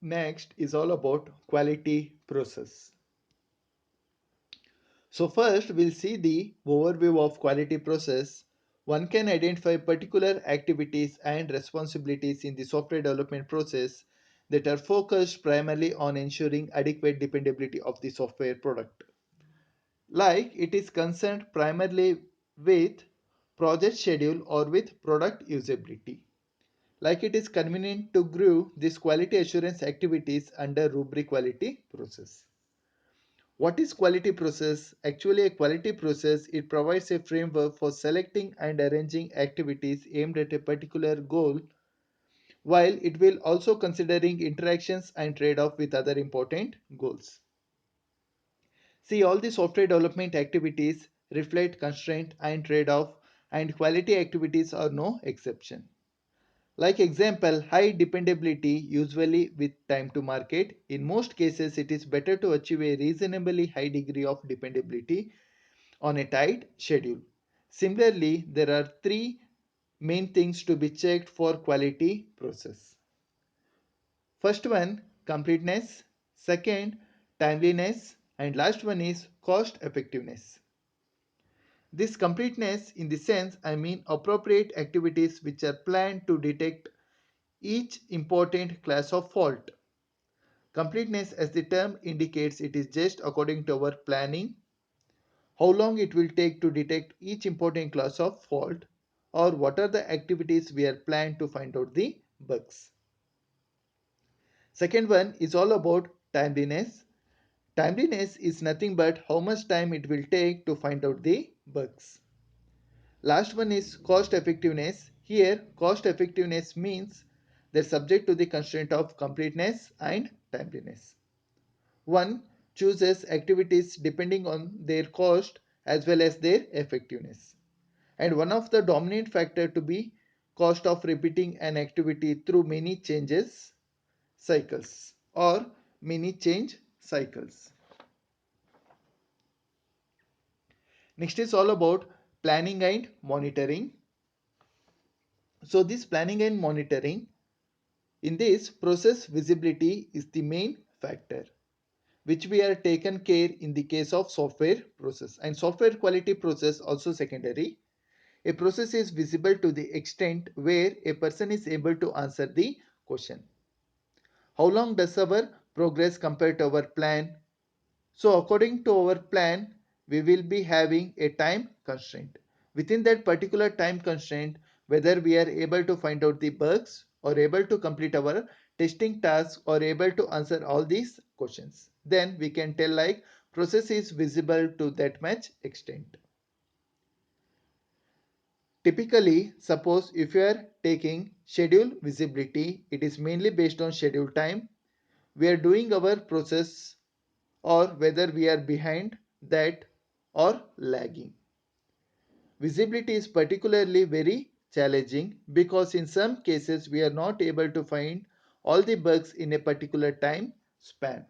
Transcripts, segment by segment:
next is all about quality process. So first we'll see the overview of quality process. One can identify particular activities and responsibilities in the software development process that are focused primarily on ensuring adequate dependability of the software product. Like it is concerned primarily with project schedule or with product usability. Like it is convenient to group these quality assurance activities under rubric quality process. What is quality process? Actually, a quality process, it provides a framework for selecting and arranging activities aimed at a particular goal, while it will also considering interactions and trade-off with other important goals. See, all the software development activities reflect constraint and trade-off, and quality activities are no exception. Like example, high dependability usually with time to market. In most cases, it is better to achieve a reasonably high degree of dependability on a tight schedule. Similarly, there are three main things to be checked for quality process. First one, completeness. Second, timeliness. And last one is cost effectiveness. This completeness in the sense I mean appropriate activities which are planned to detect each important class of fault. Completeness as the term indicates it is just according to our planning how long it will take to detect each important class of fault, or what are the activities we are planned to find out the bugs. Second one is all about timeliness. Timeliness is nothing but how much time it will take to find out the bugs. Last one is cost effectiveness. Here cost effectiveness means they're subject to the constraint of completeness and timeliness. One chooses activities depending on their cost as well as their effectiveness. And one of the dominant factor to be cost of repeating an activity through many changes cycles or many change cycles. Next is all about planning and monitoring. So this planning and monitoring, in this process visibility is the main factor which we are taken care in the case of software process, and software quality process also secondary. A process is visible to the extent where a person is able to answer the question. How long does our progress compare to our plan? So according to our plan, we will be having a time constraint. Within that particular time constraint, whether we are able to find out the bugs or able to complete our testing tasks or able to answer all these questions, then we can tell like process is visible to that much extent. Typically, suppose if you are taking schedule visibility, it is mainly based on schedule time. We are doing our process or whether we are behind that or lagging. Visibility is particularly very challenging because in some cases we are not able to find all the bugs in a particular time span.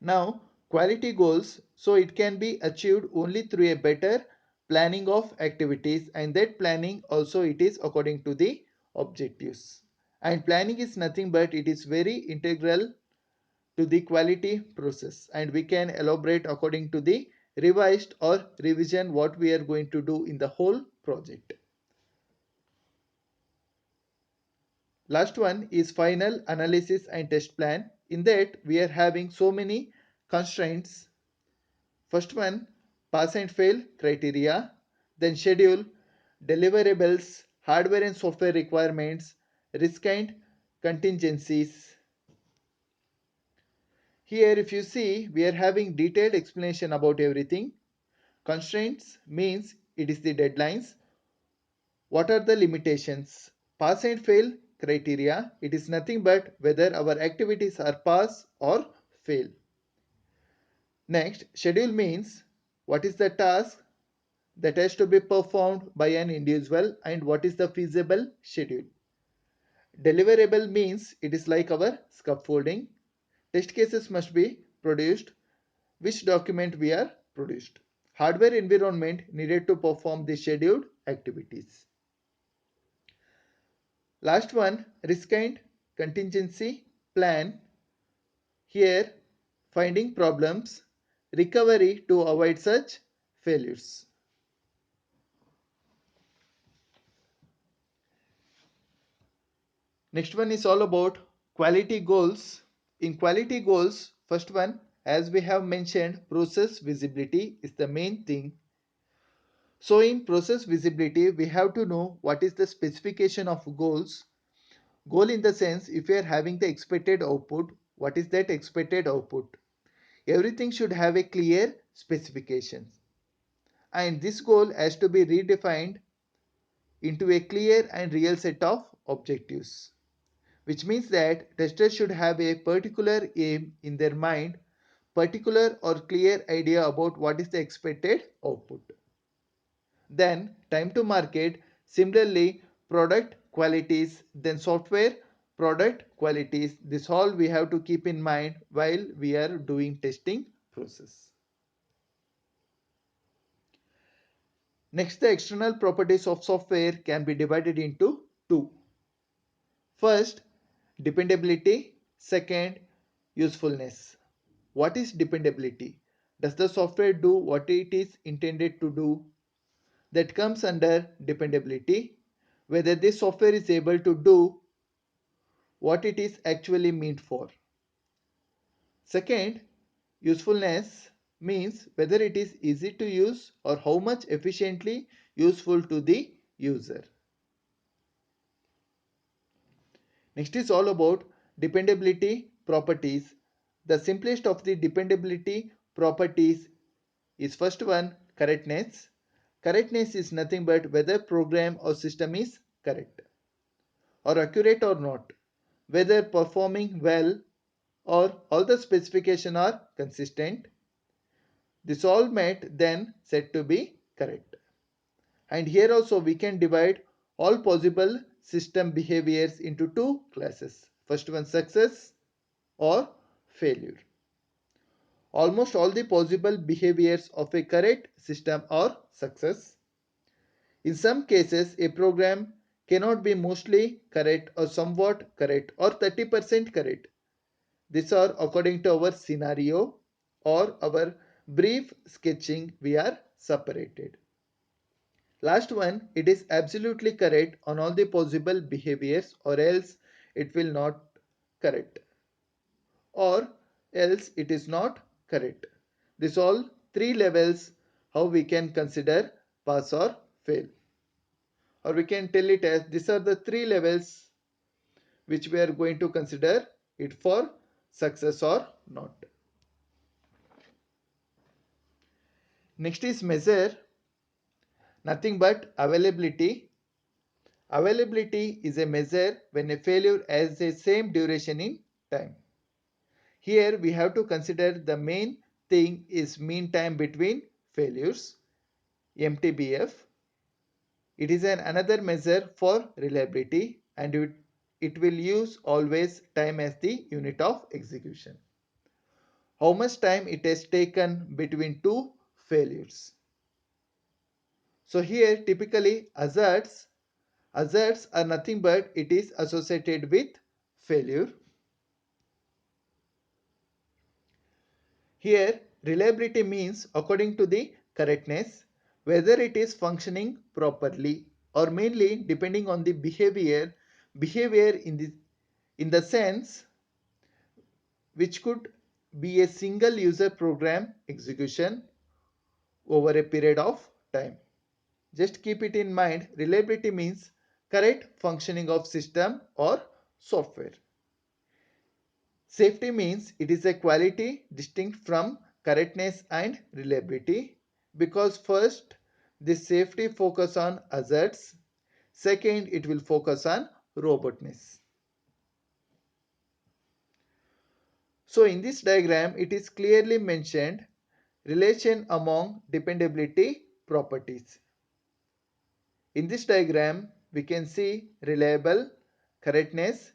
Now, quality goals, so it can be achieved only through a better planning of activities, and that planning also it is according to the objectives. And planning is nothing but it is very integral to the quality process, and we can elaborate according to the revised or revision what we are going to do in the whole project. Last one is final analysis and test plan. In that we are having so many constraints. First one, pass and fail criteria, then schedule, deliverables, hardware and software requirements, risk and contingencies. Here if you see, we are having detailed explanation about everything. Constraints means it is the deadlines. What are the limitations? Pass and fail criteria, it is nothing but whether our activities are pass or fail. Next, schedule means what is the task that has to be performed by an individual and what is the feasible schedule. Deliverable means it is like our scaffolding. Test cases must be produced, which document we are produced. Hardware environment needed to perform the scheduled activities. Last one, risk and contingency plan. Here, finding problems, recovery to avoid such failures. Next one is all about quality goals. In quality goals, first one, as we have mentioned, process visibility is the main thing. So in process visibility, we have to know what is the specification of goals. Goal in the sense, if we are having the expected output, what is that expected output? Everything should have a clear specification. And this goal has to be redefined into a clear and real set of objectives, which means that testers should have a particular aim in their mind, particular or clear idea about what is the expected output. Then time to market, similarly product qualities, then software product qualities. This all we have to keep in mind while we are doing testing process. Next, the external properties of software can be divided into two. First, dependability. Second, usefulness. What is dependability? Does the software do what it is intended to do? That comes under dependability. Whether this software is able to do what it is actually meant for. Second, usefulness means whether it is easy to use or how much efficiently useful to the user. Next is all about dependability properties. The simplest of the dependability properties is first one, correctness. Correctness is nothing but whether program or system is correct or accurate or not, whether performing well or all the specifications are consistent. This all met then said to be correct. And here also we can divide all possible system behaviors into two classes. First one, success or failure. Almost all the possible behaviors of a correct system are success. In some cases, a program cannot be mostly correct or somewhat correct or 30% correct. These are according to our scenario or our brief sketching we are separated. Last one, it is absolutely correct on all the possible behaviors or else it will not correct or else it is not correct. This all three levels how we can consider pass or fail, or we can tell it as these are the three levels which we are going to consider it for success or not. Next is measure, nothing but availability. Availability is a measure when a failure has the same duration in time. Here we have to consider the main thing is mean time between failures, MTBF. It is another measure for reliability and it will use always time as the unit of execution. How much time it has taken between two failures. So here typically hazards are nothing but it is associated with failure. Here reliability means according to the correctness whether it is functioning properly or mainly depending on the behavior in the sense which could be a single user program execution over a period of time. Just keep it in mind, reliability means correct functioning of system or software. Safety means it is a quality distinct from correctness and reliability because first this safety focus on hazards, second it will focus on robustness. So in this diagram it is clearly mentioned relation among dependability properties. In this diagram we can see reliable, correctness,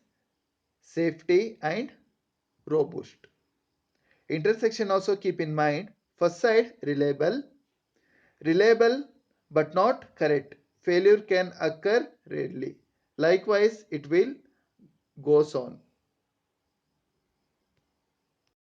safety and robust. Intersection also keep in mind. First side reliable but not correct. Failure can occur rarely. Likewise, it will goes on.